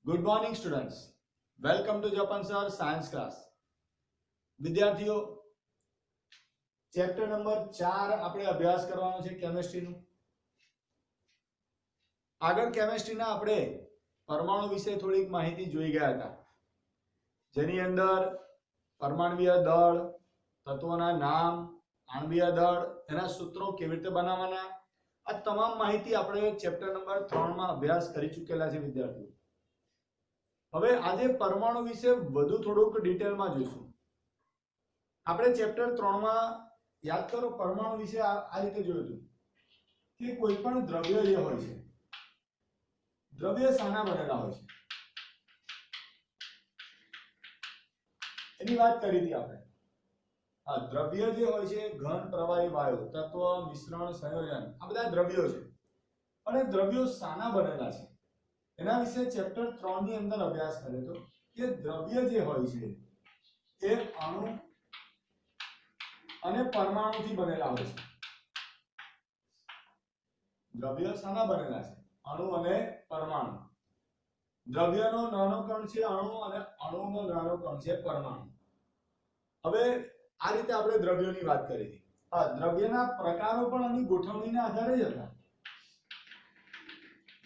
Good morning students, welcome to જપન sir science class. વિદ્યાર્થીઓ, chapter number 4 આપણે અભ્યાસ કરવાનો છે કેમિસ્ટ્રીનું. આગળ કેમિસ્ટ્રીના આપણે પરમાણુ વિશે થોડીક માહિતી જોઈ ગયા હતા, જેની અંદર પરમાણ્વીય દળ, તત્વોના નામ, આણ્વીય દળ, એના સૂત્રો કેવી રીતે બનાવવાના, આ તમામ માહિતી આપણે ચેપ્ટર નંબર 3 માં અભ્યાસ કરી ચૂકેલા છે વિદ્યાર્થીઓ. હવે આજે પરમાણુ વિશે વધુ થોડુંક ડિટેલમાં જોઈશું. આપણે ચેપ્ટર 3 માં યાદ કરો, પરમાણુ વિશે આ રીતે જોયું હતું કે કોઈ પણ દ્રવ્ય જે હોય છે, દ્રવ્ય શાના બનેલા હોય છે એની વાત કરી હતી આપણે. આ દ્રવ્ય જે હોય છે, ઘન, પ્રવાહી, વાયુ, તત્વ, મિશ્રણ, સંયોજન, આ બધા દ્રવ્યો છે. અને દ્રવ્યો શાના બનેલા છે એના વિશે ચેપ્ટર 3 ની અંદર અભ્યાસ કર્યો હતો કે દ્રવ્ય જે હોય છે એ અણુ અને પરમાણુથી બનેલા હોય છે. દ્રવ્ય શાના બનેલા છે? અણુ અને પરમાણુ. દ્રવ્યનો નાનો કણ છે અણુ અને અણુનો નાનો કણ છે પરમાણુ. હવે આ રીતે આપણે દ્રવ્યોની વાત કરી હતી. આ દ્રવ્યના પ્રકારો પણ આની ગોઠવણીના આધારે જ હતા.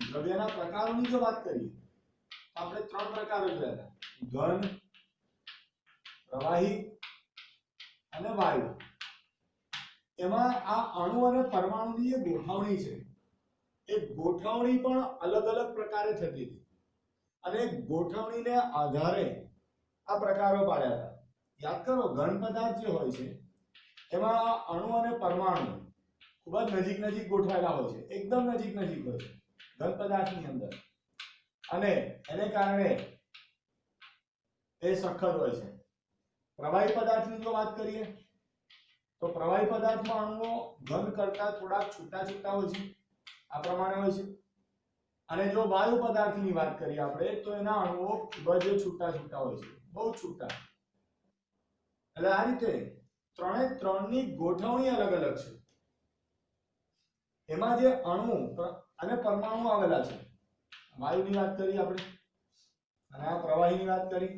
દ્રવ્યના પ્રકારોની જો વાત કરીએ તો આપણે 3 પ્રકારો જોયા હતા: ઘન, પ્રવાહી અને વાયુ. એમાં આ અણુ અને પરમાણુની જે ગોઠવણી છે એ ગોઠવણી પણ અલગ અલગ પ્રકારે થતી હતી અને ગોઠવણીને આધારે આ પ્રકારો પાડ્યા હતા. યાદ કરો, ઘન પદાર્થ જે હોય છે એમાં અણુ અને પરમાણુ ખૂબ જ નજીક નજીક ગોઠવાયેલા હોય છે, એકદમ નજીક નજીક હોય છે ઘન પદાર્થની અંદર, અને એને કારણે એ સખત હોય છે. પ્રવાહી પદાર્થની જો વાત કરીએ તો પ્રવાહી પદાર્થમાં અણુઓ ઘન કરતા થોડા છૂટા છૂટા હોય છે, આ પ્રમાણે હોય છે. અને જો વાયુ પદાર્થની વાત કરીએ આપણે તો એના અણુઓ ખૂબ જ છૂટા છૂટા હોય છે, બહુ છૂટા. એટલે આ રીતે ત્રણે ત્રણની ગોઠવણી અલગ અલગ છે. એમાં જે અણુ અને પરમાણુ આવેલા છે, વાયુની વાત કરી આપણે અને આ પ્રવાહીની વાત કરી.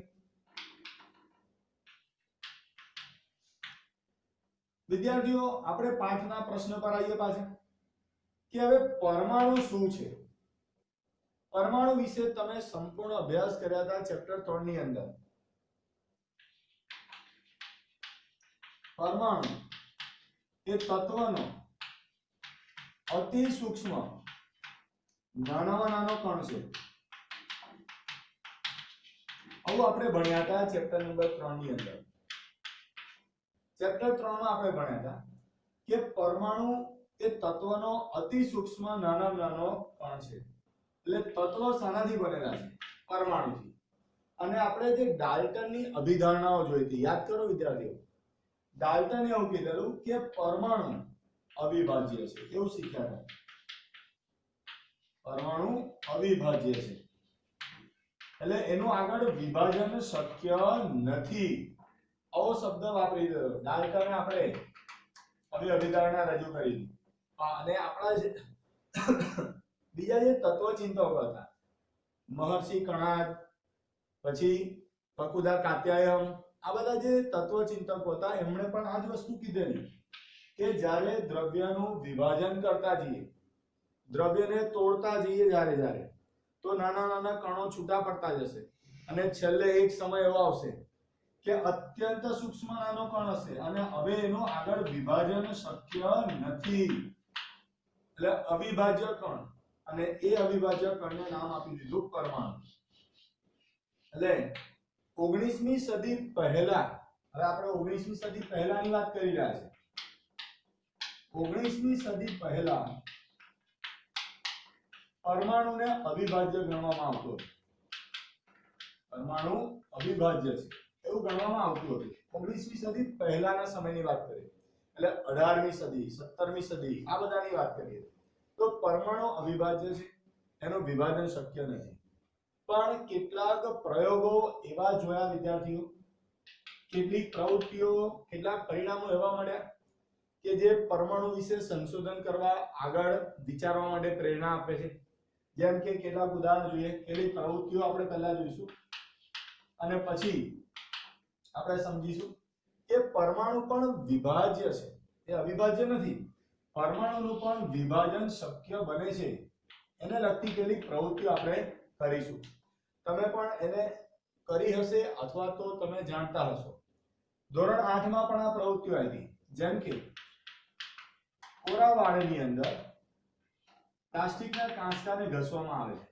વિદ્યાર્થીઓ, આપણે પાઠના પ્રશ્ન પર આવીએ પાછા કે હવે પરમાણુ શું છે. પરમાણુ વિશે તમે સંપૂર્ણ અભ્યાસ કર્યા હતા ચેપ્ટર 3 ની અંદર. પરમાણુ એ તત્વનો અતિ સૂક્ષ્મ નાનામાં નાનો કણ છે. આવું આપણે ભણ્યા હતા ચેપ્ટર નંબર 3 ની અંદર. ચેપ્ટર 3 માં આપણે ભણ્યા હતા કે પરમાણુ એ તત્વનો અતિ સૂક્ષ્મ નાનામાં નાનો કણ છે. એટલે તત્વ શાનાથી બનેલા છે? પરમાણુથી. અને આપણે જે ડાલ્ટનની અભિધારણાઓ જોઈ હતી, યાદ કરો વિદ્યાર્થીઓ. ડાલ્ટને એવું કીધેલું કે પરમાણુ અવિભાજ્ય છે, એવું શીખ્યા હતા. પરમાણુ અવિભાજ્ય છે એટલે એનું આગળ વિભાજન શક્ય નથી, આવો શબ્દ વાપરી દીધો. ડાલ્ટને આપણે અભિધારણા રજૂ કરી. અને આપણા જે બીજા જે તત્વચિંતકો હતા, મહર્ષિ કણાદ, પછી ફકુદા કાત્યાયન, આ બધા જે તત્વચિંતકો હતા એમણે પણ આ જ વસ્તુ કીધેલી કે જ્યારે દ્રવ્યનું વિભાજન કરતા જઈએ, દ્રવ્યને તોડતા જઈએ જ્યારે તો નાના નાના કણો છૂટા પડતા જશે અને છેલ્લે એક સમય એવો આવશે કે અત્યંત સૂક્ષ્મ નાનો કણ હશે અને હવે એનું આગળ વિભાજન શક્ય નથી. એટલે અવિભાજ્ય કણ, અને એ અવિભાજ્ય કણને નામ આપી દીધું પરમાણુ. એટલે 19મી સદી પહેલા, હવે આપણે 19મી સદી પહેલાની વાત કરી રહ્યા છે. 19મી સદી પહેલા પરમાણુને અવિભાજ્ય ગણવામાં આવતો હતો. પરમાણુ અવિભાજ્ય છે એવું ગણવામાં આવતું હતું 19મી સદી પહેલાના સમયની વાત કરીએ. એટલે 18મી સદી, 17મી સદી, આ બધાની વાત કરીએ તો પરમાણુ અવિભાજ્ય છે, એનું વિભાજન શક્ય નથી. પણ કેટલાક પ્રયોગો એવા જોયા વિદ્યાર્થીઓ, કેટલીક પ્રવૃત્તિઓ, કેટલાક પરિણામો એવા મળ્યા કે જે પરમાણુ વિશે સંશોધન કરવા, આગળ વિચારવા માટે પ્રેરણા આપે છે. જેમ કે કેટલાક ઉદાહરણ જોઈએ, કેટલીક પ્રવૃત્તિઓ આપણે પહેલા જોઈશું અને પછી આપણે સમજીશું કે પરમાણુ પણ વિભાજ્ય છે, એ અવિભાજ્ય નથી. પરમાણુનું પણ વિભાજન શક્ય બને છે, એને લગતી કેટલીક પ્રવૃત્તિઓ આપણે કરીશું. તમે પણ એને કરી હશે અથવા તો તમે જાણતા હશો. ધોરણ 8 માં પણ આ પ્રવૃત્તિઓ આવી, જેમ કે કોરા વાડની અંદર પ્લાસ્ટિકના કાંસકાને ઘસવામાં આવે છે.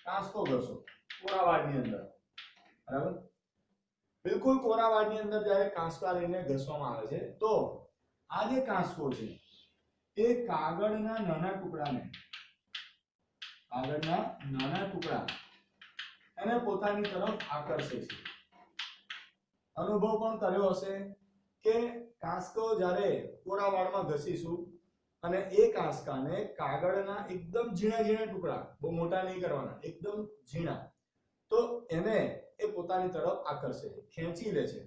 કાંસકો ઘસો કોરા વાડની અંદર, બરાબર? બિલકુલ કોરા વાડની અંદર જ્યારે કાંસકા લઈને ઘસવામાં આવે છે તો આ જે કાંસકો છે એ કાગળના નાના ટુકડાને એને પોતાની તરફ આકર્ષે છે. અનુભવ પણ કર્યો હશે કે કાંસકો જ્યારે કોરા વાડમાં ઘસીશું અને એ કાંસકાને કાગળના એકદમ ઝીણા ઝીણા ટુકડા, બહુ મોટા નહીં કરવાના, એકદમ ઝીણા, તો એને એ પોતાની તરફ આકર્ષે છે, ખેંચી લે છે.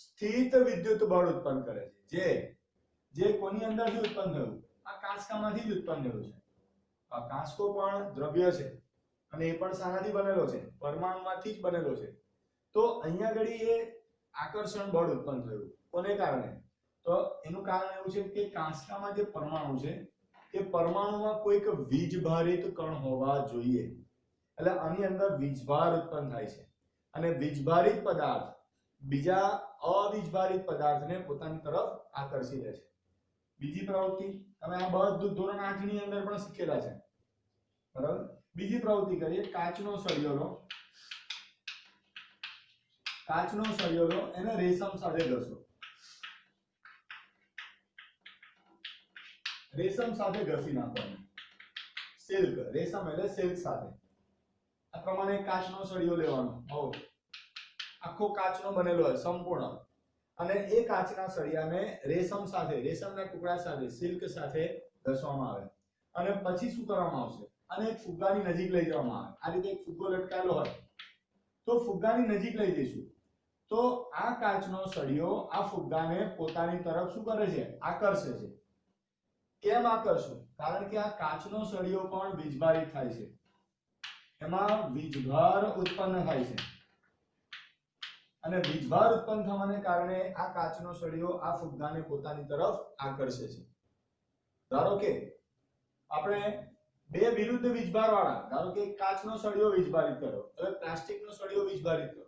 સ્થિત વિદ્યુત બળ ઉત્પન્ન કરે છે. જે કોની અંદરથી ઉત્પન્ન થયું? આ કાંસકામાંથી જ ઉત્પન્ન થયું છે. આ કાંસકો પણ દ્રવ્ય છે અને એ પણ શાનાથી બનેલો છે? પરમાણુમાંથી જ બનેલો છે. તો અહીંયા ઘડી એ આકર્ષણ બળ ઉત્પન્ન થયું. કોને કારણે? તો એનું કારણ એવું છે કે કાંસકામાં જે પરમાણુ છે એ પરમાણુમાં કોઈક વીજભારિત કણ હોવા જોઈએ. એટલે આની અંદર વીજભાર ઉત્પન્ન થાય છે અને વીજભારિત પદાર્થ બીજા અવીજભારિત પદાર્થને પોતાની તરફ આકર્ષી લે છે. બીજી પ્રવૃત્તિ તમે આ બધું ધોરણ 8 ની અંદર પણ શીખેલા છે, બરાબર? બીજી પ્રવૃત્તિ કરીએ. કાચનો સળિયો લો, એને રેશમ સાથે ઘસો. રેશમ સાથે ઘસી નાખવાનું. સિલ્ક, રેશમ એટલે સિલ્ક સાથે. આ પ્રમાણે કાચનો સળિયો લેવાનો, આખો કાચનો બનેલો હોય સંપૂર્ણ, અને એ કાચના સળિયાને રેશમ સાથે, રેશમના ટુકડા સાથે, સિલ્ક સાથે ઘસવામાં આવે. અને પછી શું કરવામાં આવશે? અને એક ફુગ્ગાની નજીક લઈ જવામાં આવે. આ રીતે એક ફુગ્ગો લટકાયેલો હોય તો ફુગ્ગાની નજીક લઈ જઈશું તો આ કાચનો સળિયો આ ફુગ્ગાને પોતાની તરફ શું કરે છે? આકર્ષે છે. કેમ આકર્ષવું? કારણ કે આ કાચનો સળિયો પણ વીજભારિત થાય છે, એમાં વીજભાર ઉત્પન્ન થાય છે અને વીજભાર ઉત્પન્ન થવાને કારણે આ કાચનો સળિયો આ ફુગ્ગાને પોતાની તરફ આકર્ષે છે. ધારો કે આપણે બે વિરુદ્ધ વીજભાર વાળા, ધારો કે કાચનો સળિયો વીજભારિત કરો, હવે પ્લાસ્ટિકનો સળિયો વીજભારિત કરો.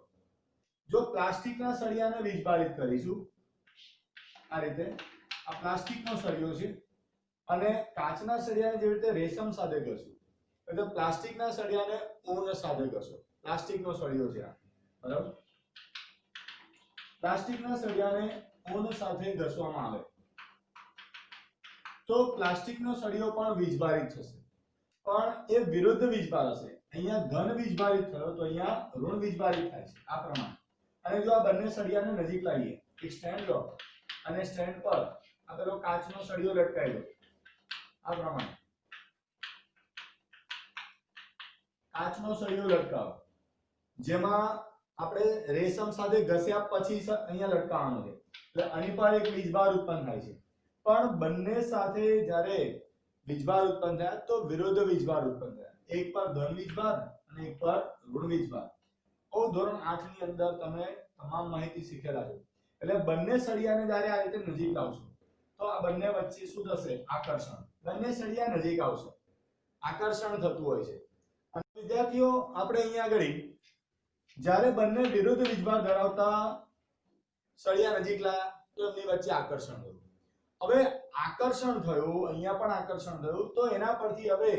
જો પ્લાસ્ટિકના સળિયાને વીજભારિત કરીશું આ રીતે, આ પ્લાસ્ટિકનો સળિયો છે અને કાચના સળિયાને જેવી રીતે રેશમ સાથે ઘસું, એટલે પ્લાસ્ટિકના સળિયાને ઊન સાથે ઘસો. પ્લાસ્ટિકનો સળિયો છે આ, બરાબર? પ્લાસ્ટિકના સળિયાને ઊન સાથે ઘસવામાં આવે તો પ્લાસ્ટિકનો સળિયો પણ વીજભારિત થશે, પણ એ વિરુદ્ધ વીજભાર હશે. અહીંયા ધન વીજભારિત થયો તો અહીંયા ઋણ વીજભારિત થાય છે, આ પ્રમાણે. અને જો આ બંને સળિયાને નજીક લાવીએ, એક સ્ટેન્ડ લો અને સ્ટેન્ડ પર આ પેલો કાચનો સળિયો લટકાવી દો, આ પ્રમાણે કાચનો સળિયો લટકાવો, જેમાં આપણે રેશમ સાથે ઘસ્યા પછી અહીંયા લટકાવવાનો છે, એટલે આની પર એક વીજભાર ઉત્પન્ન થાય છે. પણ બંને સાથે જ્યારે વીજભાર ઉત્પન્ન થયા તો વિરુદ્ધ વીજભાર ઉત્પન્ન થયા. એક પર ધન વીજભાર અને એક પર ઋણ વીજભાર. ધોરણ 8 ની અંદર તમે તમામ માહિતી શીખેલા છો. એટલે બંને સળિયાને જ્યારે આ રીતે નજીક લાવશો તો આ બંને વચ્ચે શું થશે? આકર્ષણ. બંને સળિયા નજીક આવશે, આકર્ષણ થતું હોય છે. અને વિદ્યાર્થીઓ, આપણે અહીંયા આગળ જ્યારે બંને વિરુદ્ધ વીજભાર ધરાવતા સળિયા નજીક લાયા તો એમની વચ્ચે આકર્ષણ થયું. હવે આકર્ષણ થયું, અહીંયા પણ આકર્ષણ થયું, તો એના પરથી હવે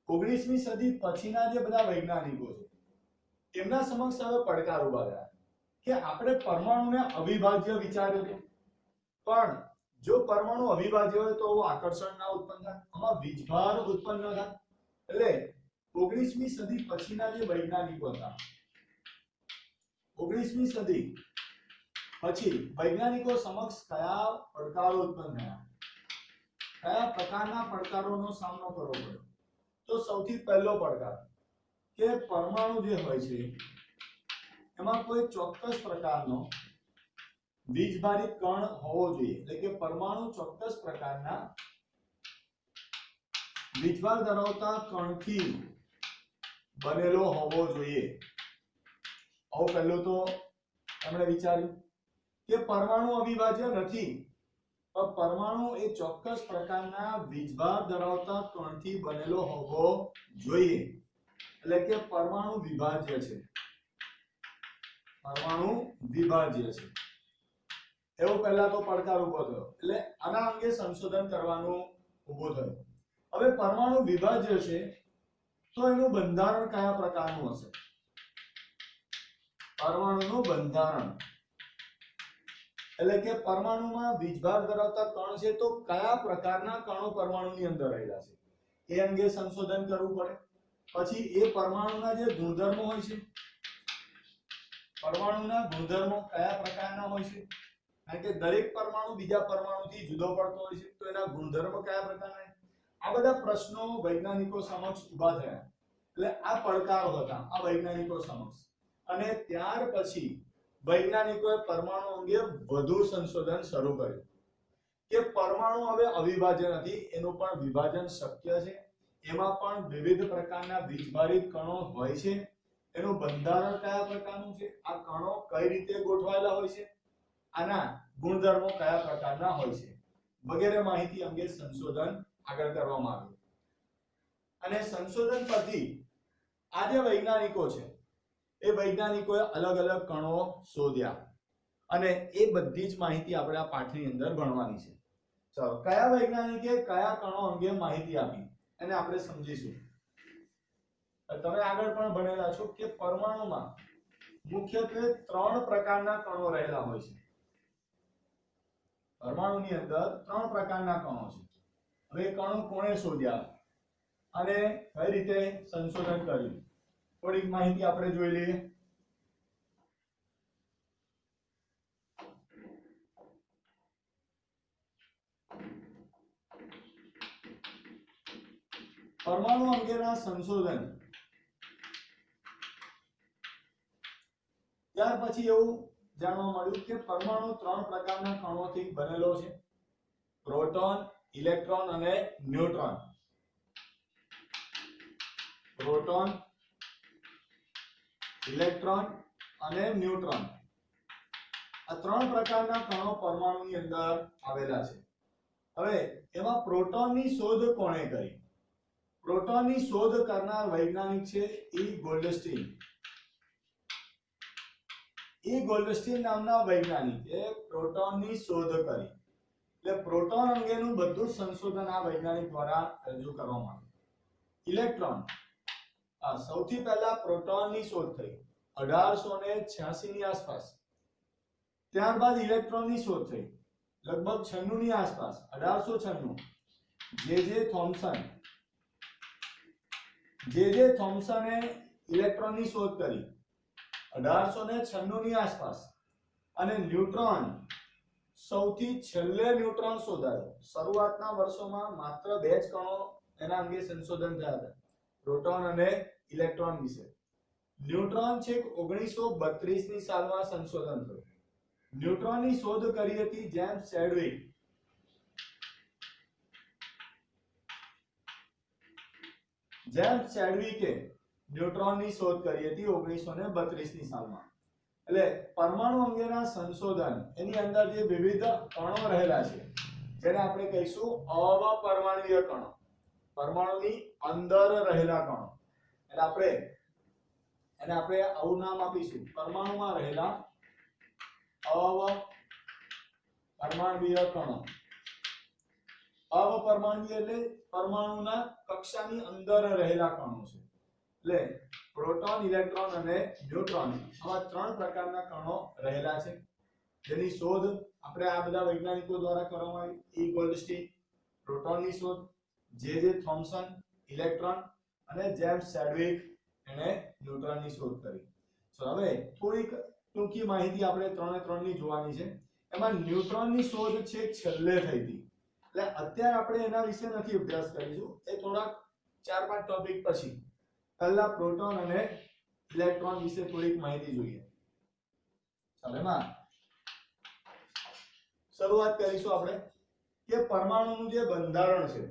19મી સદી પછીના જે બધા વૈજ્ઞાનિકો છે એમના સમક્ષ હવે પડકાર ઉભા થયા કે આપણે પરમાણુને અવિભાજ્ય વિચાર્યો હતો, પણ જો પરમાણુ અવિભાજ્ય હોય તો આકર્ષણ ના ઉત્પન્ન થાય, આમાં વીજભાર ઉત્પન્ન ન થાય. એટલે 19મી સદી પછીના જે વૈજ્ઞાનિકો હતા, 19મી સદી પછી વૈજ્ઞાનિકો સમક્ષ કયા પડકારો ઉત્પન્ન થયા, કયા પ્રકારના પડકારોનો સામનો કરવો પડ્યો? તો સૌથી પહેલો પડકાર કે પરમાણુ જે હોય છે એમાં કોઈ ચોક્કસ પ્રકારનો વીજભારિત કણ હોવો જોઈએ. એટલે કે પરમાણુ ચોક્કસ પ્રકારના વીજભાર ધરાવતા કણથી બનેલો હોવો જોઈએ. આવું પહેલું તો એમણે વિચાર્યું કે પરમાણુ અવિભાજ્ય નથી, પણ પરમાણુ એ ચોક્કસ પ્રકારના વીજભાર ધરાવતા કણથી બનેલો હોવો જોઈએ. એટલે કે પરમાણુ વિભાજ્ય છે. પરમાણુ વિભાજ્ય છે એવો પહેલા તો પડકાર ઉભો થયો. એટલે આના અંગે સંશોધન કરવાનું ઉભો થયું. હવે પરમાણુ વિભાજ્ય છે તો એનું બંધારણ કયા પ્રકારનું હશે? પરમાણુનું બંધારણ એટલે કે પરમાણુમાં વીજભાર ધરાવતા કણ છે તો કયા પ્રકારના કણો પરમાણુની અંદર રહેલા છે એ અંગે સંશોધન કરવું પડે. પછી એ પરમાણુના જે ગુણધર્મો હોય છે, પરમાણુના ગુણધર્મો કયા પ્રકારના હોય છે? કારણ કે દરેક પરમાણુ બીજા પરમાણુથી જુદો પડતો હોય છે, તો એના ગુણધર્મો કયા પ્રકારના? આ બધા પ્રશ્નો વૈજ્ઞાનિકો સમક્ષ ઊભા થયા. એટલે આ પડકારો હતા આ વૈજ્ઞાનિકો સમક્ષ. અને ત્યાર પછી વૈજ્ઞાનિકોએ પરમાણુ અંગે વધુ સંશોધન શરૂ કર્યું કે પરમાણુ હવે અવિભાજ્ય નથી, એનું પણ વિભાજન શક્ય છે. એમાં પણ વિવિધ પ્રકારના વીજભારિત કણો હોય છે. એનું બંધારણ કયા પ્રકારનું છે, આ કણો કઈ રીતે ગોઠવાયેલા હોય છે, આના ગુણધર્મો કયા પ્રકારના હોય છે વગેરે માહિતી અંગે સંશોધન આગળ કરવામાં આવ્યું. અને સંશોધન પરથી આ જે વૈજ્ઞાનિકો છે એ વૈજ્ઞાનિકોએ અલગ અલગ કણો શોધ્યા અને એ બધી જ માહિતી આપણે આ પાઠની અંદર ભણવાની છે. ચાલો, કયા વૈજ્ઞાનિકે કયા કણો અંગે માહિતી આપી એને આપણે સમજીશું. તમે આગળ પણ ભણેલા છો કે પરમાણુમાં મુખ્યત્વે 3 પ્રકારના કણો રહેલા હોય છે. પરમાણુની અંદર 3 પ્રકારના કણો છે. હવે કણો કોણે શોધ્યા અને કઈ રીતે સંશોધન કર્યું થોડીક માહિતી આપણે જોઈ લઈએ. પરમાણુ અંગેના સંશોધન ત્યાર પછી એવું જાણવા મળ્યું કે પરમાણુ 3 પ્રકારના કણોથી બનેલો છે: પ્રોટોન, ઇલેક્ટ્રોન અને ન્યુટ્રોન. પ્રોટોન, ઇલેક્ટ્રોન અને ન્યુટ્રોન આ 3 પ્રકારના કણો પરમાણુની અંદર આવેલા છે. હવે એમાં પ્રોટોનની શોધ કોણે કરી? પ્રોટોનની શોધ કરનાર વૈજ્ઞાનિક છે ઈ ગોલ્ડસ્ટીન. ઈ ગોલ્ડસ્ટીન નામના વૈજ્ઞાનિકે પ્રોટોનની શોધ કરી. એટલે પ્રોટોન અંગેનું બધું સંશોધન આ વૈજ્ઞાનિક દ્વારા રજૂ કરવામાં આવ્યું. ઇલેક્ટ્રોન, સૌથી પહેલા પ્રોટોનની શોધ થઈ 1886 ની આસપાસ. ત્યારબાદ ઇલેક્ટ્રોનની શોધ થઈ લગભગ 96 ની આસપાસ, 1896. જે થોમ્સને ઇલેક્ટ્રોનની શોધ કરી 1896 ની આસપાસ. અને ન્યુટ્રોન, સૌથી છેલ્લે ન્યુટ્રોન શોધાયો. શરૂઆતના વર્ષોમાં માત્ર 2 જ કણો એના અંગે સંશોધન થયા હતા, પ્રોટોન અને ઇલેક્ટ્રોન વિશે. ન્યુટ્રોન છેક 1932 ની સાલમાં સંશોધન થયું. ન્યુટ્રોનની શોધ કરી હતી જેમ્સ ચેડવિક. જેમ્સ ચેડવિકે ન્યુટ્રોનની શોધ કરી હતી 1932 ની સાલમાં. એટલે પરમાણુ અંગેના સંશોધન એની અંદર જે વિવિધ કણો રહેલા છે જેને આપણે કહીશું અપરમાણુય કણો, પરમાણુની અંદર રહેલા કણો. એટલે એને આપણે આવું નામ આપીશું, પરમાણુમાં રહેલા અપરમાણુય કણો. અપરમાણુય એટલે પરમાણુના કક્ષાની અંદર રહેલા કણો છે. એટલે પ્રોટોન, ઇલેક્ટ્રોન અને ન્યુટ્રોન આવા 3 પ્રકારના કણો રહેલા છે જેની શોધ આપણે આ બધા વૈજ્ઞાનિકો દ્વારા કરવામાં આવી. ઈ ગોલ્ડસ્ટીન પ્રોટોનની શોધ, જે થોમ્સન ઇલેક્ટ્રોન અને જેમ્સ ચેડવિક એને ન્યુટ્રોનની શોધ કરી. હવે થોડીક ટૂંકી માહિતી આપણે 3 ની જોવાની છે. એમાં ન્યુટ્રોનની શોધ છે છેલ્લે થઈ હતી. એટલે અત્યારે આપણે એના વિશે નથી અભ્યાસ કરીશું, એ થોડાક 4-5 ટોપિક પછી. પહેલા પ્રોટોન અને ઇલેક્ટ્રોન વિશે થોડીક માહિતી જોઈએ. ચાલો, એમાં શરૂઆત કરીશું આપણે કે પરમાણુનું જે બંધારણ છે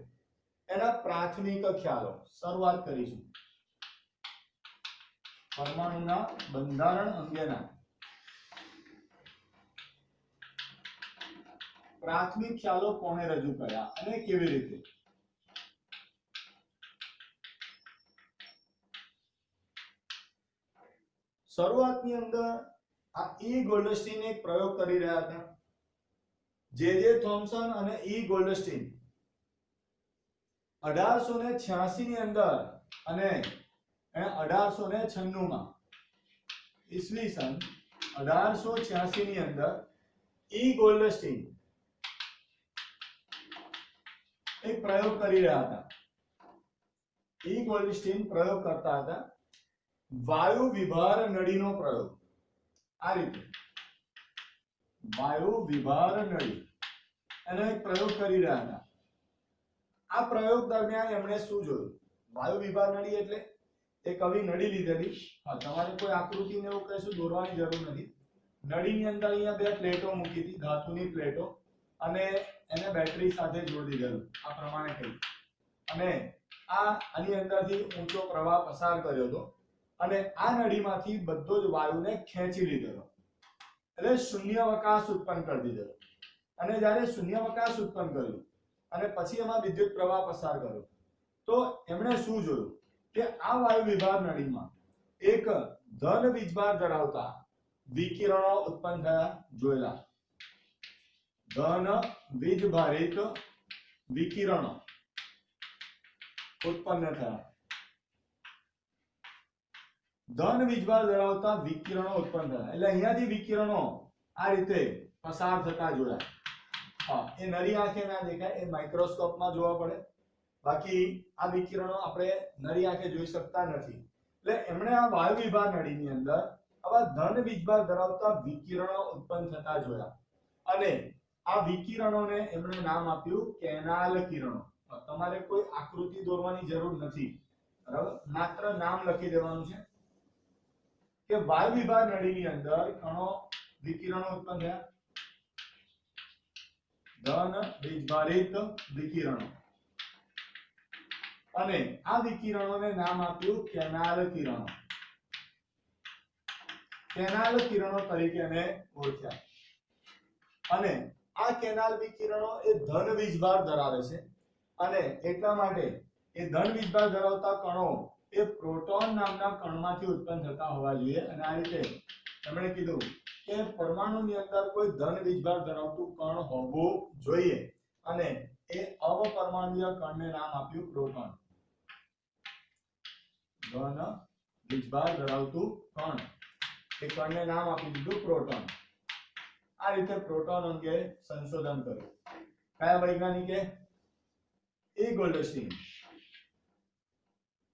એના પ્રાથમિક ખ્યાલો શરૂઆત કરીશું. પરમાણુના બંધારણ અંગેના પ્રાથમિક ખ્યાલો કોણે રજૂ કર્યા અને કેવી રીતે? શરૂઆતની અંદર આ ઈ ગોલ્ડસ્ટીન એક પ્રયોગ કરી રહ્યા હતા. જે થોમ્સન અને ઈ ગોલ્ડસ્ટીન 1886 ની અંદર અને 1896 માં ઈસવીસન 1886 ની અંદર ઈ ગોલ્ડસ્ટીન એક પ્રયોગ કરી રહ્યા હતા. ઈ ગોલ્ડસ્ટીન પ્રયોગ કરતા હતા વાયુ વિભાર નળીનો પ્રયોગ. આ રીતે વાયુ વિભાર નળી એનો એક પ્રયોગ કરી રહ્યા હતા. આ પ્રયોગ દરમિયાન એમણે શું જોયું? વાયુ વિભાર નળી એટલે એક આવી નળી લીધેલી. તમારે કોઈ આકૃતિ ને એવું કશું દોરવાની જરૂર નથી. નળીની અંદર અહીંયા બે પ્લેટો મૂકી હતી, ધાતુની પ્લેટો, અને એને બેટરી સાથે જોડી દીધેલું આ પ્રમાણે કહી, અને આની અંદરથી ઊંચો પ્રવાહ પસાર કર્યો હતો અને આ નળીમાંથી બધો જ વાયુને ખેંચી લીધેલો, એટલે શૂન્યાવકાશ ઉત્પન્ન કરી દીધેલો. અને જ્યારે શૂન્યાવકાશ ઉત્પન્ન કર્યું અને પછી એમાં વિદ્યુત પ્રવાહ પસાર કર્યો, તો એમણે શું જોયું કે આ વાયુ વિભાર નળીમાં એક ધન વીજભાર ધરાવતા વિકિરણો ઉત્પન્ન થયા જોયેલા. ધન વીજભારિત વિકિરણો ઉત્પન્ન થયા. ધન વીજભાર ધરાવતા વિકિરણો ઉત્પન્ન થયા એટલે અહીંયાથી વિકિરણો આ રીતે પસાર થતા જોયા. એ નરી આંખે ના દેખાય, એ માઇક્રોસ્કોપમાં જોવા પડે. બાકી આ વિકિરણો આપણે નરી આંખે જોઈ શકતા નથી. એટલે એમણે આ વાયુ વિભાર નળીની અંદર આવા ધન વીજભાર ધરાવતા વિકિરણો ઉત્પન્ન થતા જોયા અને આ વિકિરણોને એમણે નામ આપ્યું કેનાલ કિરણો. તમારે કોઈ આકૃતિ દોરવાની જરૂર નથી, બરાબર? માત્ર નામ લખી દેવાનું છે કે વાયુ વિભાર નળીની અંદર કણો વિકિરણો ઉત્પન્ન થયા. ધન વીજભારિત વિકિરણો, અને આ વિકિરણોને નામ આપ્યું કેનાલ કિરણો. કેનાલ કિરણો તરીકે એને ઓળખ્યા. અને આ કેનાલ વિકિરણો એ ધન વીજભાર ધરાવે છે અને એટલા માટે એ ધન વીજભાર ધરાવતા કણો એ પ્રોટોન નામના કણમાંથી ઉત્પન્ન થતા હોવા જોઈએ. અને આ રીતે તેમણે કીધું કે પરમાણુની અંદર કોઈ ધન વીજભાર ધરાવતું કણ હોવું જોઈએ અને એ અપરમાણુય કણને નામ આપ્યું પ્રોટોન. ધન વીજભાર ધરાવતું કણ, એ કણને નામ આપી દીધું પ્રોટોન. આ રીતે પ્રોટોન અંગે સંશોધન કર્યું. કયા વૈજ્ઞાનિકે? ઈ ગોલ્ડસ્ટીન.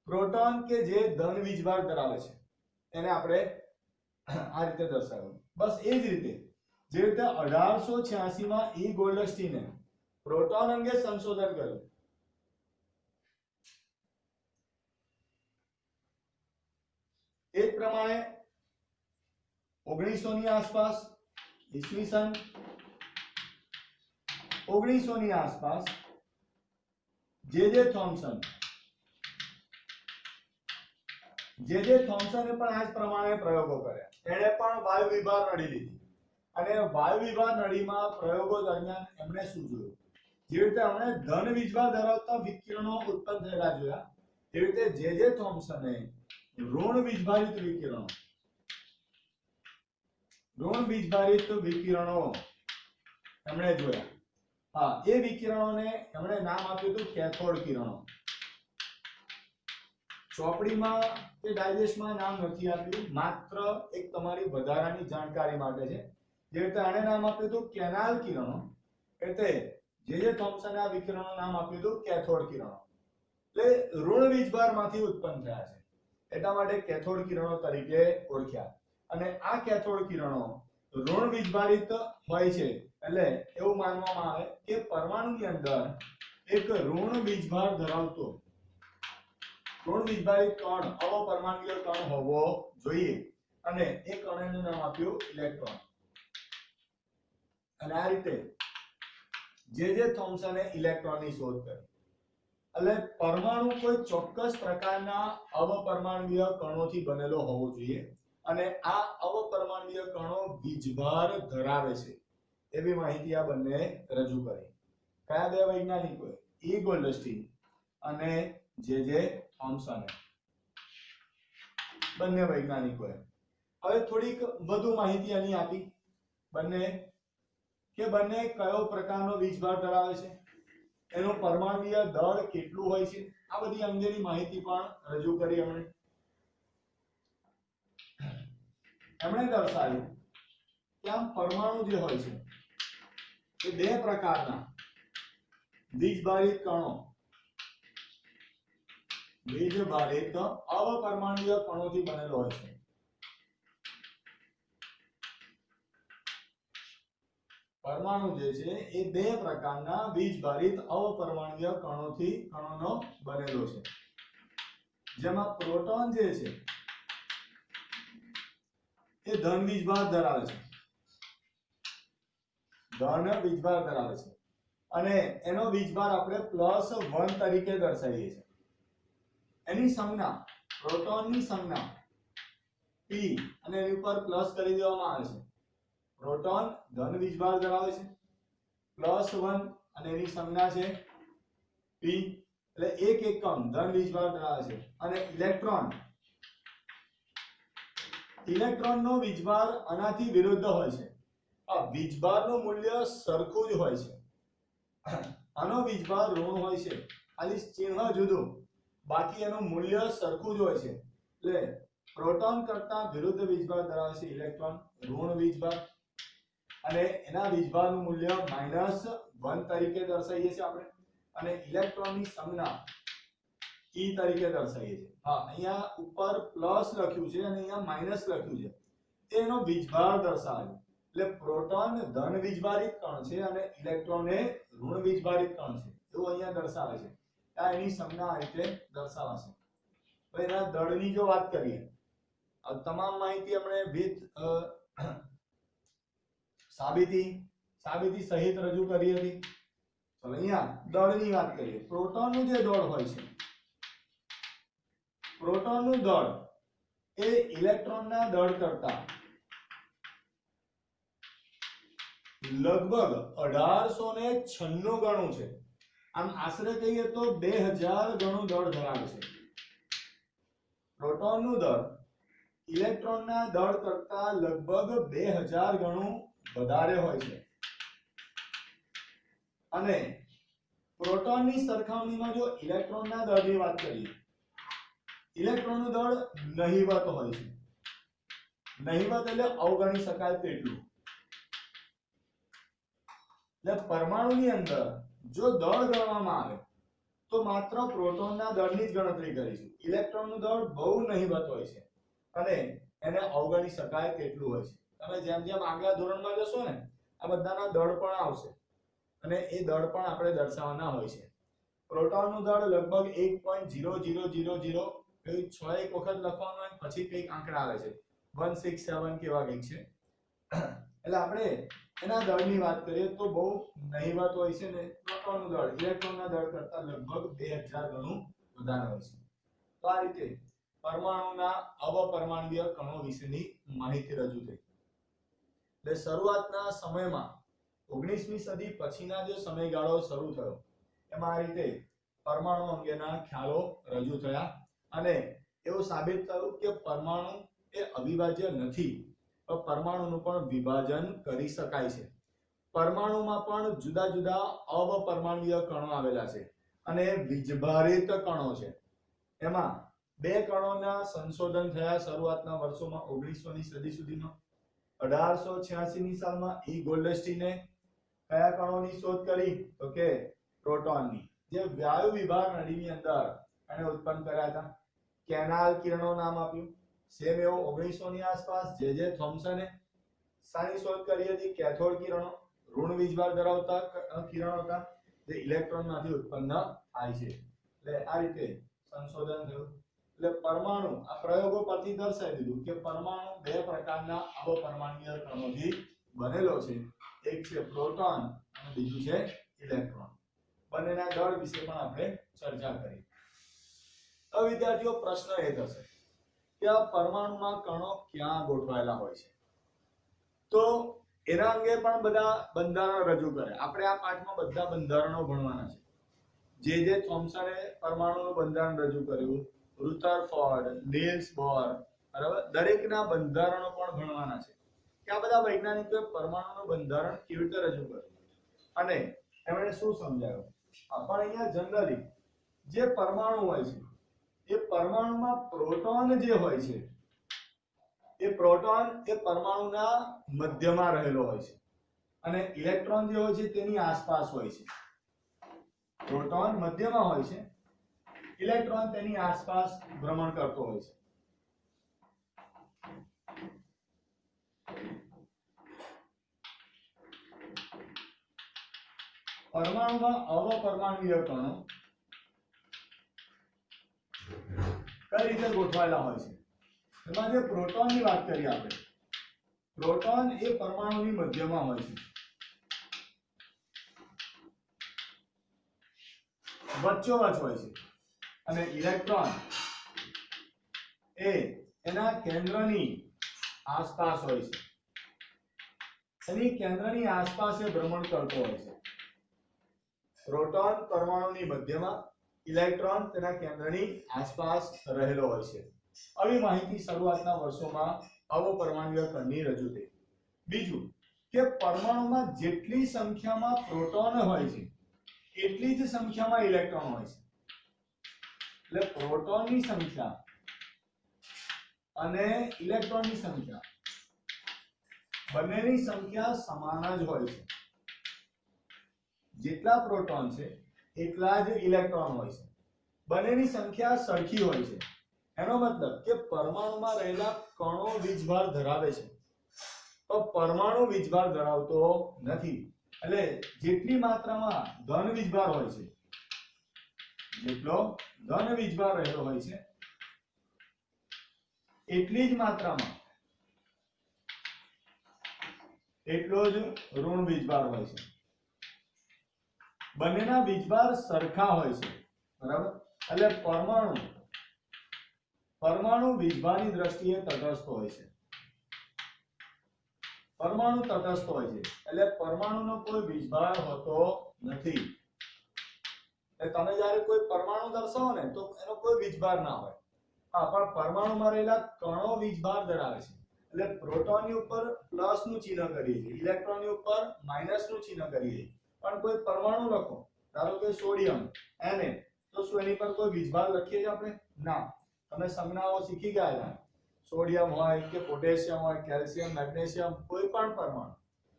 પ્રોટોન કે જે ધન વીજભાર ધરાવે છે એને આપણે આ રીતે દર્શાવ્યું. બસ એ જ રીતે જે રીતે 1886 માં ઈ ગોલ્ડસ્ટીને પ્રોટોન અંગે સંશોધન કર્યું, એ જ પ્રમાણે 1900 ની આસપાસ, ઈસવીસન 1900 ની આસપાસ જે થોમ્સન થોમ્સને પણ આ જ પ્રમાણે પ્રયોગો કર્યા. એણે પણ વાયુ વિભાર નળી લીધી અને વાયુ વિભાર નળીમાં પ્રયોગો દરમિયાન એમણે શું જોયું? જે રીતે એમણે ધન વીજભાર ધરાવતા વિકિરણો ઉત્પન્ન થયેલા જોયા, એવી રીતે જે થોમ્સને ઋણ વીજભારિત વિકિરણો એમણે જોયા. એ વિકિરણોને એમણે નામ આપ્યું હતું કેથોડ કિરણો. ચોપડીમાં કે ડાયજેસ્ટમાં નામ નથી આપ્યું, માત્ર એક તમારી વધારાની જાણકારી માટે છે. જે રીતે આને નામ આપ્યું હતું કેનાલ કિરણો, એટલે જે થોમ્સને આ વિકિરણો નામ આપ્યું હતું કેથોડ કિરણો. એટલે ઋણ વીજભારમાંથી ઉત્પન્ન થયા છે એટલા માટે કેથોડ કિરણો તરીકે ઓળખ્યા. અને આ કેથોડ કિરણો ઋણ વીજભારિત હોય છે એટલે એવું માનવામાં આવે કે પરમાણુની અંદર એક ઋણ વીજભાર ધરાવતો ઋણ વીજભારિત કણ, અપરમાણુય કણ હોવો જોઈએ અને એ કણનું નામ આપ્યું ઇલેક્ટ્રોન. અને આ રીતે જે થોમ્સને ઇલેક્ટ્રોનની શોધ કરી એટલે પરમાણુ કોઈ ચોક્કસ પ્રકારના અવપરમાણુય કણોથી બનેલો હોવો જોઈએ અને આ અવપરમાણુય કણો વીજભાર ધરાવે છે એવી માહિતી આ બંને રજૂ કરી. કયા બે વૈજ્ઞાનિકોએ? ઈ ગોલ્ડસ્ટીન અને જે થોમ્સન, બંને વૈજ્ઞાનિકોએ. હવે થોડીક વધુ માહિતી આની આપી બંને કે બંને કયો પ્રકારનો વીજભાર ધરાવે છે, એનો પરમાણુય દળ કેટલું હોય છે, આ બધી અંગેની માહિતી પણ રજૂ કરી એમણે દર્શાવ્યું કે આમ પરમાણુ જે હોય છે એ બે પ્રકારના વીજભારિત કણો, વીજભારિત અવપરમાણુય કણોથી બનેલો હોય છે. પરમાણુ જે છે એ બે પ્રકારના વીજભારિત અવપરમાણુય કણોનો બનેલો છે, જેમાં પ્રોટોન જે છે એ ધન વીજભાર ધરાવે છે, ધન વીજભાર ધરાવે છે અને એનો વીજભાર આપણે +1 તરીકે દર્શાવીએ છીએ. એની સંજ્ઞા, પ્રોટોનની સંજ્ઞા p અને એની ઉપર પ્લસ કરી દેવામાં આવે છે. પ્રોટોન ધન વીજભાર ધરાવે છે, +1 અને એની સંજ્ઞા છે p, એટલે એક એકમ ધન વીજભાર ધરાવે છે. અને ઇલેક્ટ્રોનનો વીજભાર આનાથી વિરુદ્ધ હોય છે. આ વીજભારનું મૂલ્ય સરખું જ હોય છે. આનો વીજભાર ઋણ હોય છે, ખાલી ચિહ્ન જુદું, બાકી એનું મૂલ્ય સરખું જ હોય છે. એટલે પ્રોટોન કરતા વિરુદ્ધ વીજભાર ધરાવે છે ઇલેક્ટ્રોન, ઋણ વીજભાર, અને એના વીજભારનું મૂલ્ય -1 તરીકે દર્શાવીએ છીએ આપણે. અને ઇલેક્ટ્રોનની સંજ્ઞા e તરીકે દર્શાવીએ છીએ. હા, અહીંયા ઉપર પ્લસ લખ્યું છે અને અહીંયા માઈનસ લખ્યું છે, એનો વીજભાર દર્શાવે છે. એટલે પ્રોટોન ધન વીજભારિત કણ છે અને ઇલેક્ટ્રોન એ ઋણ વીજભારિત કણ છે, એવું અહીંયા દર્શાવે છે. આ એની સંજ્ઞા આ રીતે દર્શાવાશે. તો એના દળની જો વાત કરીએ, આ તમામ માહિતી આપણે વિથ સાબિતી સહિત રજૂ કરી હતી. તો અહીંયા દળની વાત કરીએ. પ્રોટોનનું જે દળ હોય છે, પ્રોટોનનું દળ એ ઇલેક્ટ્રોનના દળ કરતા લગભગ 1896 ગણું છે. આમ આશરે કહીએ તો 2000 ગણું દળ ધરાવે છે. પ્રોટોનનું દળ ઇલેક્ટ્રોનના દળ કરતા લગભગ 2000 ગણું વધારે હોય છે. અને પ્રોટોનની સરખામણીમાં જો ઇલેક્ટ્રોનના દળની વાત કરીએ, ઇલેક્ટ્રોનનું દળ નહિવત હોય છે. નહિવત એટલે અવગણી શકાય તેટલું. એટલે પરમાણુની અંદર જો દળ ગણવામાં આવે તો માત્ર પ્રોટોનના દળની જ ગણતરી કરીશું. ઇલેક્ટ્રોનનું દળ બહુ નહિવત હોય છે અને એને અવગણી શકાય તેટલું હોય છે. તમે જેમ જેમ આગલા ધોરણમાં જશો ને, આ બધાના દળ પણ આવશે અને એ દળ પણ આપણે દર્શાવવાના હોય છે. પ્રોટોનનું દળ લગભગ 1.0000 કઈ 6 એક વખત લખવાનું હોય, પછી કઈક આંકડા આવે છે 167 કેવા કંઈક છે. એટલે આપણે એના દળની વાત કરીએ તો બહુ નહિવત હોય છે ને પ્રોટોનનું દળ ઇલેક્ટ્રોનના દળ કરતા લગભગ 2000 ગણું વધારે હોય છે. તો આ રીતે પરમાણુના અવપરમાણુય કણો વિશેની માહિતી રજૂ થઈ. એટલે શરૂઆતના સમયમાં 19મી સદી પછીના જે સમયગાળો શરૂ થયો એમાં આ રીતે પરમાણુ અંગેના ખ્યાલો રજૂ થયા અને એવું સાબિત થયું કે પરમાણુ એ અવિભાજ્ય નથી, તો પરમાણુનું પણ વિભાજન કરી શકાય છે. પરમાણુમાં પણ જુદા જુદા અવપરમાણુય કણો આવેલા છે અને વીજભારિત કણો છે. એમાં બે કણોના સંશોધન થયા શરૂઆતના વર્ષોમાં 1900ની સદી સુધીમાં. 1886ની સાલમાં ઈ ગોલ્ડસ્ટીને કયા કણોની શોધ કરી? તો કે પ્રોટોનની, જે વાયુ વિભાર નળીની અંદર એને ઉત્પન્ન કર્યા હતા. કેનાલ કિરણો નામ આપ્યું. સેમ એવો 1900ની આસપાસ જે થોમ્સને શાની શોધ કરી હતી? કેથોડ કિરણો, ઋણ વીજભાર ધરાવતા કિરણો હતા જે ઇલેક્ટ્રોનમાંથી ઉત્પન્ન થાય છે. એટલે આ રીતે સંશોધન થયું. એટલે પરમાણુ આ પ્રયોગો પરથી દર્શાવી દીધું કે પરમાણુ બે પ્રકારના અવપરમાણુય કણોથી બનેલો છે. એક છે પ્રોટોન અને બીજું છે ઇલેક્ટ્રોન. બંનેના દળ વિશે પણ આપણે ચર્ચા કરી. હવે વિદ્યાર્થીઓ પ્રશ્ન એ થશે કે આ પરમાણુમાં કણો ક્યાં ગોઠવાયેલા હોય છે. તો એના અંગે પણ બધા બંધારણ રજૂ કરે. આપણે આ પાઠમાં બધા બંધારણો ભણવાના છે. જે થોમ્સને પરમાણુનું બંધારણ રજૂ કર્યું, રુથરફોર્ડ, નીલ્સ બોર, બરાબર, દરેકના બંધારણો પણ ભણવાના છે કે આ બધા વૈજ્ઞાનિકોએ પરમાણુનું બંધારણ કેવી રીતે રજૂ કર્યું અને એમણે શું સમજાવ્યું. પણ અહીંયા જનરલી જે પરમાણુ હોય છે એ પરમાણુમાં પ્રોટોન જે હોય છે એ પ્રોટોન એ પરમાણુના મધ્યમાં રહેલો હોય છે અને ઇલેક્ટ્રોન જે હોય છે તેની આસપાસ હોય છે. પ્રોટોન મધ્યમાં હોય છે, ઇલેક્ટ્રોન તેની આસપાસ ભ્રમણ કરતો હોય છે. પરમાણુમાં અવપરમાણુય કણો કઈ રીતે ગોઠવાયેલા હોય છે. એમાં જે પ્રોટોનની વાત કરીએ આપણે, પ્રોટોન એ પરમાણુની મધ્યમાં હોય છે, વચ્ચોવચ હોય છે અને ઇલેક્ટ્રોન એ એના કેન્દ્રની આસપાસ હોય છે. એની કેન્દ્રની આસપાસ એ ભ્રમણ કરતો હોય છે. પ્રોટોન પરમાણુની મધ્યમાં, ઇલેક્ટ્રોન તેના કેન્દ્રની આસપાસ રહેલો હોય છે. આવી માહિતી શરૂઆતના વર્ષોમાં અવપરમાણુય કણની રજૂ થઈ. બીજું કે પરમાણુમાં જેટલી સંખ્યામાં પ્રોટોન હોય છે એટલી જ સંખ્યામાં ઇલેક્ટ્રોન હોય છે. એટલે પ્રોટોનની સંખ્યા અને ઇલેક્ટ્રોનની સંખ્યા બંનેની સંખ્યા સમાન જ હોય છે. જેટલા પ્રોટોન છે એટલા જ ઇલેક્ટ્રોન હોય છે. બંનેની સંખ્યા સરખી હોય છે. એનો મતલબ કે પરમાણુમાં રહેલા કણો વીજભાર ધરાવે છે તો પરમાણુ વીજભાર ધરાવતો નથી. એટલે જેટલી માત્રામાં ધન વીજભાર હોય છે, જેટલો ધન વીજભાર રહેલો હોય છે એટલી જ માત્રામાં એટલો જ ઋણ વીજભાર હોય છે. બંનેના વીજભાર સરખા હોય છે, બરાબર. એટલે પરમાણુ વીજભારની દ્રષ્ટિએ તટસ્થ હોય છે. પરમાણુ તટસ્થ હોય છે એટલે પરમાણુનો કોઈ વીજભાર હોતો નથી. એટલે તમે જ્યારે કોઈ પરમાણુ દર્શાવો ને તો એનો કોઈ વીજભાર ના હોય. હા, પણ પરમાણુમાં રહેલા કણો વીજભાર ધરાવે છે. એટલે પ્રોટોનની ઉપર પ્લસનું ચિહ્ન કરીએ છીએ, ઇલેક્ટ્રોનની ઉપર માઈનસનું ચિહ્ન કરીએ છીએ. પણ કોઈ પરમાણુ લખો, ધારો કે સોડિયમ Na, તો શું એની પર કોઈ વીજભાર લખીએ છીએ આપણે? ના. તમે સંજ્ઞાઓ શીખી ગયા હતા. સોડિયમ હોય કે પોટેશિયમ હોય, કેલ્શિયમ, મેગ્નેશિયમ, કોઈ પણ પરમાણુ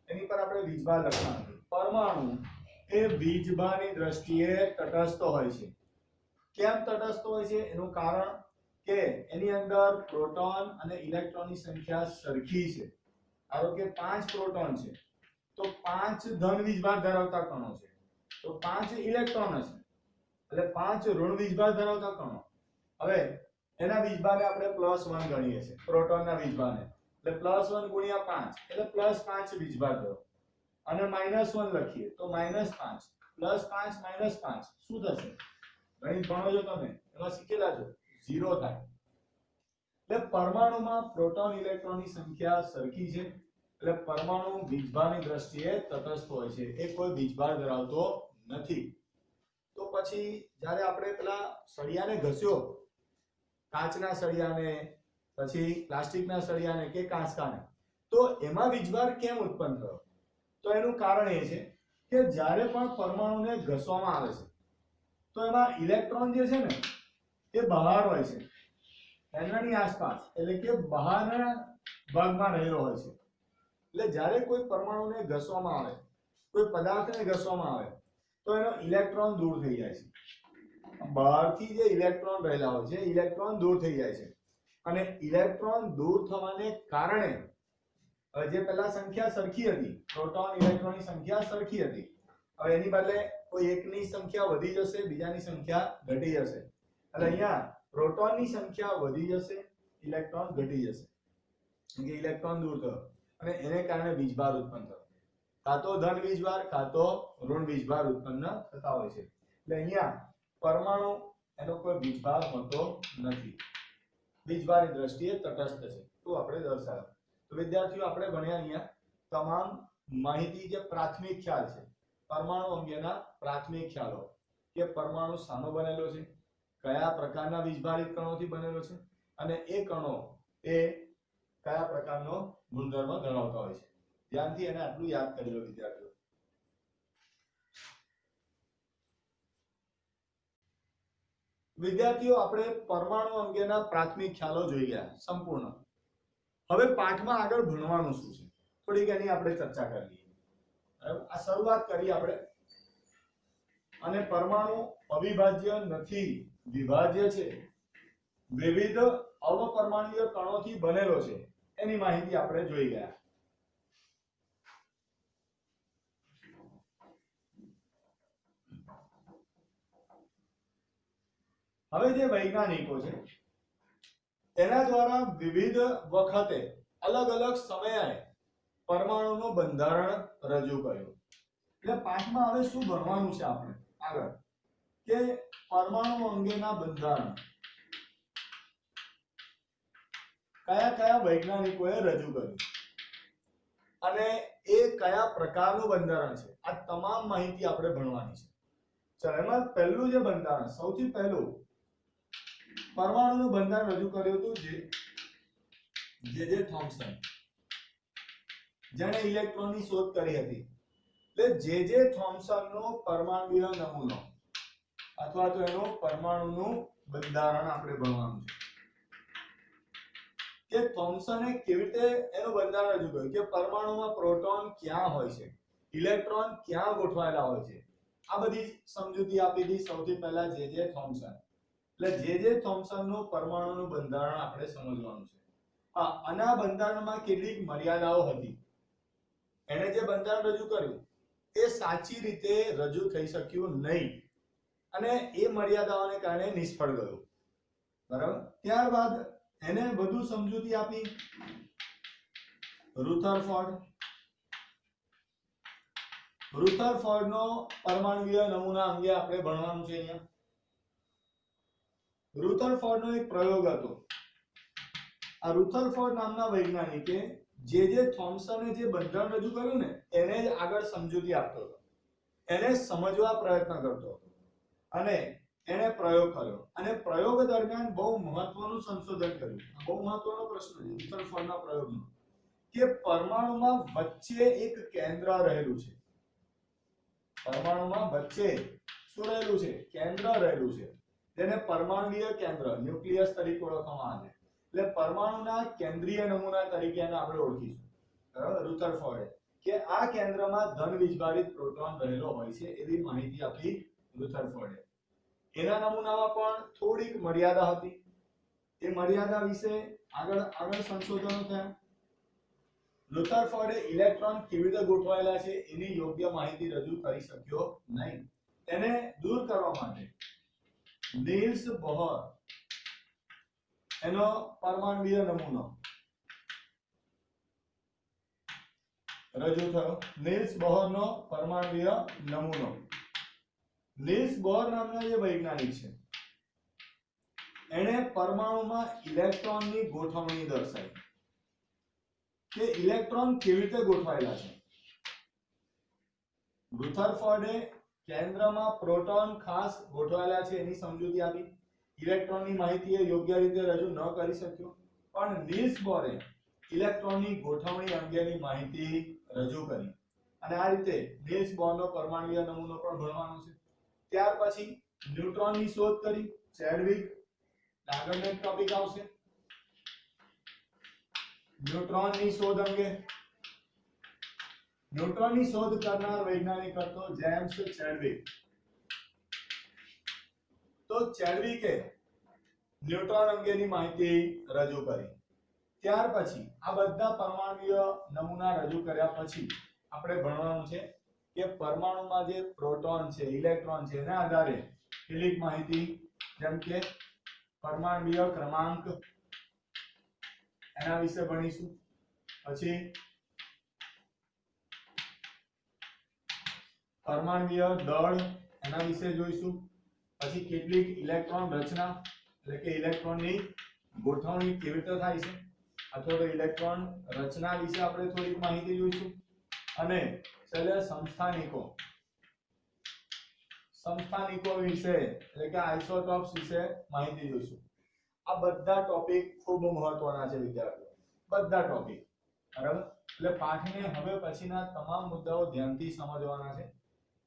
એની પર આપણે વીજભાર લખતા નથી. પરમાણુ એ વીજભારની દ્રષ્ટિએ તટસ્થ હોય છે. કેમ તટસ્થ હોય છે? એનું કારણ કે એની અંદર પ્રોટોન અને ઇલેક્ટ્રોનની સંખ્યા સરખી છે. ધારો કે 5 પ્રોટોન છે તો 5 ધન વીજભાર ધરાવતા કણો છે તો 5 ઇલેક્ટ્રોન હશે એટલે 5 ઋણ વીજભાર ધરાવતા કણો. હવે એના વીજભારને આપણે +1 ગણીએ છીએ, પ્રોટોનના વીજભારને. એટલે +1 ગુણ્યા 5 એટલે +5 વીજભાર થયો. અને -1 લખીએ તો -5 +5 -5 શું થશે? ગણિત ભણો છો તમે, એમાં શીખેલા છો, 0 થાય. એટલે પરમાણુમાં પ્રોટોન ઇલેક્ટ્રોનની સંખ્યા સરખી છે એટલે પરમાણુ વીજભારની દ્રષ્ટિએ તટસ્થ હોય છે. એ કોઈ વીજભાર ધરાવતો નથી. તો પછી જ્યારે આપણે પેલા સળિયાને ઘસ્યો, કાચના સળિયાને, પછી પ્લાસ્ટિકના સળિયાને કે કાંસકાને, તો એમાં વીજભાર કેમ ઉત્પન્ન થયો? તો એનું કારણ એ છે કે જ્યારે પણ પરમાણુને ઘસવામાં આવે છે તો એમાં ઇલેક્ટ્રોન જે છે ને એ બહાર હોય છે, કેન્દ્રની આસપાસ, એટલે કે બહારના ભાગમાં રહેલો હોય છે. એટલે જ્યારે કોઈ પરમાણુને ઘસવામાં આવે, કોઈ પદાર્થને ઘસવામાં આવે તો એનો ઇલેક્ટ્રોન દૂર થઈ જાય છે. બહારથી જે ઇલેક્ટ્રોન રહેલા હોય છે, ઇલેક્ટ્રોન દૂર થઈ જાય છે. અને ઇલેક્ટ્રોન દૂર થવાને કારણે જે પહેલા સંખ્યા સરખી હતી, પ્રોટોન ઇલેક્ટ્રોનની સંખ્યા સરખી હતી, હવે એની બદલે કોઈ એકની સંખ્યા વધી જશે, બીજાની સંખ્યા ઘટી જશે. એટલે અહીંયા પ્રોટોનની સંખ્યા વધી જશે, ઇલેક્ટ્રોન ઘટી જશે. કે ઇલેક્ટ્રોન દૂર થયો અને એને કારણે વીજભાર ઉત્પન્ન થયો. કાં તો ધન વીજભાર કાં તો ઋણ વીજભાર ઉત્પન્ન થતા હોય છે. એટલે અહીંયા પરમાણુ એનો કોઈ વીજભાર હોતો નથી, વીજભારની દ્રષ્ટિએ તટસ્થ છે તો આપણે દર્શાવ્યું. તો વિદ્યાર્થીઓ આપણે ભણ્યા અહીંયા તમામ માહિતી જે પ્રાથમિક ખ્યાલ છે પરમાણુ અંગેના પ્રાથમિક ખ્યાલો કે પરમાણુ શાનો બનેલો છે, કયા પ્રકારના વીજભારિત કણોથી બનેલો છે અને એ કણો એ કયા પ્રકારનો ગુણધર્મ ધરાવતા હોય છે. ધ્યાનથી એને આટલું યાદ કરી લો વિદ્યાર્થીઓ. વિદ્યાર્થીઓ આપણે પરમાણુ અંગેના પ્રાથમિક ખ્યાલો જોઈ ગયા સંપૂર્ણ. હવે પાઠમાં આગળ ભણવાનું શું છે થોડીક એની આપણે ચર્ચા કરી લઈએ. આ શરૂઆત કરી આપણે અને પરમાણુ અવિભાજ્ય નથી, વિભાજ્ય છે, વિવિધ અવપરમાણુય કણોથી બનેલો છે એની માહિતી આપણે જોઈ ગયા. હવે જે વૈજ્ઞાનિકો છે એના દ્વારા વિવિધ વખતે અલગ અલગ સમયે પરમાણુનું બંધારણ રજૂ કર્યું. એટલે પાઠમાં હવે શું ભણવાનું છે આપણે આગળ કે પરમાણુ અંગેના બંધારણ કયા કયા વૈજ્ઞાનિકોએ રજૂ કર્યું અને એ કયા પ્રકારનું બંધારણ છે, આ તમામ માહિતી આપણે ભણવાની છે. ચલો એમાં પહેલું જે બંધારણ સૌથી પહેલું પરમાણુનું બંધારણ રજૂ કર્યું હતું જે થોમ્સન, જેણે ઇલેક્ટ્રોનની શોધ કરી હતી. એટલે જે થોમ્સનનો પરમાણુય નમૂનો અથવા તો એનો પરમાણુનું બંધારણ આપણે ભણવાનું છે કે થોમ્સને કેવી રીતે એનું બંધારણ રજૂ કર્યું કે પરમાણુમાં પ્રોટોન ક્યાં હોય છે, ઇલેક્ટ્રોન ક્યાં ગોઠવાયેલા હોય છે, આ બધી સમજૂતી આપી હતી સૌથી પહેલા જે થોમ્સન. એટલે જે થોમ્સનનું પરમાણુનું બંધારણ આપણે સમજવાનું છે. અને આ બંધારણમાં કેટલીક મર્યાદાઓ હતી. એણે જે બંધારણ રજૂ કર્યું એ સાચી રીતે રજૂ થઈ શક્યું નહીં અને એ મર્યાદાઓને કારણે નિષ્ફળ ગયું. બરાબર. ત્યારબાદ એને વધુ સમજૂતી આપી રુથરફોર્ડનો પરમાણુય નમૂના અંગે આપણે ભણવાનું છે. અહીંયા રુથરફોર્ડનો એક પ્રયોગ હતો. આ રુથરફોર્ડ નામના વૈજ્ઞાનિકે જે થોમ્સને જે બંધારણ રજૂ કર્યું ને એને જ આગળ સમજૂતી આપતો હતો, એને સમજવા પ્રયત્ન કરતો હતો અને એને પ્રયોગ કર્યો અને પ્રયોગ દરમિયાન બહુ મહત્વનું સંશોધન કર્યું. બહુ મહત્વનો પ્રશ્ન છે રુથરફોર્ડના પ્રયોગનો કે પરમાણુમાં વચ્ચે એક કેન્દ્ર રહેલું છે. પરમાણુમાં વચ્ચે શું રહેલું છે? કેન્દ્ર રહેલું છે, જેને પરમાણુય કેન્દ્ર ન્યુક્લિયસ તરીકે ઓળખવામાં આવે છે. એટલે પરમાણુના કેન્દ્રીય નમૂના તરીકે એને આપણે ઓળખીશું. બરાબર. રુથરફોર્ડે કે આ કેન્દ્રમાં ધન વીજભારિત પ્રોટોન રહેલો હોય છે એવી માહિતી આપી રુથરફોર્ડે. એના નમૂનામાં પણ થોડીક મર્યાદા હતી. એ મર્યાદા વિશે આગળ સંશોધનો થયા. રુથરફોર્ડે ઇલેક્ટ્રોન કેવી રીતે ગોઠવાયેલા છે એની યોગ્ય માહિતી રજૂ કરી શક્યો નહીં. એને દૂર કરવા માટે નીલ્સ બોહર એનો પરમાણુય નમૂનો રજૂ થયો. નીલ્સ બોહરનો પરમાણુય નમૂનો. નીલ્સ બોહર નામના જે વૈજ્ઞાનિક છે એણે પરમાણુમાં ઇલેક્ટ્રોનની ગોઠવણી દર્શાવી કે ઇલેક્ટ્રોન કેવી રીતે ગોઠવાયેલા છે. રુથરફોર્ડે કેન્દ્રમાં પ્રોટોન ખાસ ગોઠવાયેલા છે એની સમજૂતી આપી. ઇલેક્ટ્રોનની માહિતી એ યોગ્ય રીતે રજૂ ન કરી શક્યો, પણ નીલ્સ બોહરે ઇલેક્ટ્રોનની ગોઠવણી અંગેની માહિતી રજૂ કરી અને આ રીતે નીલ્સ બોહરનો પરમાણુય નમૂનો પણ ભણવાનો છે. ત્યાર પછી ન્યુટ્રોનની શોધ કરી ચેડવિક. આગળનો એક ટોપિક આવશે ન્યુટ્રોનની શોધ અંગે. ન્યુટ્રોનની શોધ કરનાર વૈજ્ઞાનિક હતો જેમ્સ ચેડવિક. તો ચેડવિકે ન્યુટ્રોન અંગેની માહિતી રજૂ કરી. ત્યાર પછી આ બધા પરમાણુય નમૂના રજૂ કર્યા પછી આપણે ભણવાનું છે કે પરમાણુમાં જે પ્રોટોન છે, ઇલેક્ટ્રોન છે એના આધારે કેટલીક માહિતી જેમ કે પરમાણુય ક્રમાંક એના વિશે ભણીશું. પછી પરમાણ્વીય દળ એના વિશે જોઈશું, પછી કેટલીક ઇલેક્ટ્રોન રચના એટલે કે ઇલેક્ટ્રોનની ગોઠવણી કેવી રીતે થાય છે અથવા તો ઇલેક્ટ્રોન રચના વિશે આપણે થોડીક માહિતી જોઈશું, અને છેલ્લે સમસ્થાનિકો વિશે એટલે કે આઇસોટોપ્સ વિશે માહિતી જોઈશું. આ બધા ટોપિક ખૂબ મહત્વના છે વિદ્યાર્થીઓ, બધા ટોપિક, બરાબર. એટલે પાઠને હવે પછીના તમામ મુદ્દાઓ ધ્યાનથી સમજવાના છે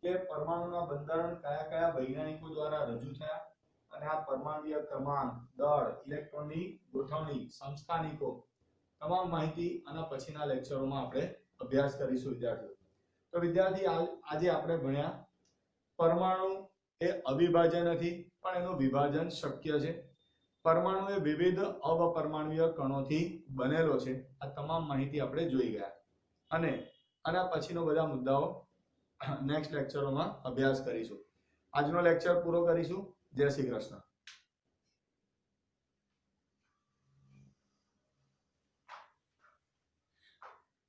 કે પરમાણુના બંધારણ કયા કયા વૈજ્ઞાનિકો દ્વારા રજૂ થયા, અને આ પરમાણુય ક્રમાંક, દળ, ઇલેક્ટ્રોનની ગોઠવણી, સમસ્થાનિકો, તમામ માહિતી આના પછીના લેક્ચરોમાં આપણે અભ્યાસ કરીશું વિદ્યાર્થીઓ. તો વિદ્યાર્થી આજે આપણે ભણ્યા પરમાણુ એ અવિભાજ્ય નથી પણ એનું વિભાજન શક્ય છે. પરમાણુ એ વિવિધ અપરમાણુય કણોથી બનેલો છે. આ તમામ માહિતી આપણે જોઈ ગયા, અને આના પછીનો બધા મુદ્દાઓ નેક્સ્ટ લેક્ચરોમાં અભ્યાસ કરીશું. આજનો લેક્ચર પૂરો કરીશું. જય શ્રી કૃષ્ણ.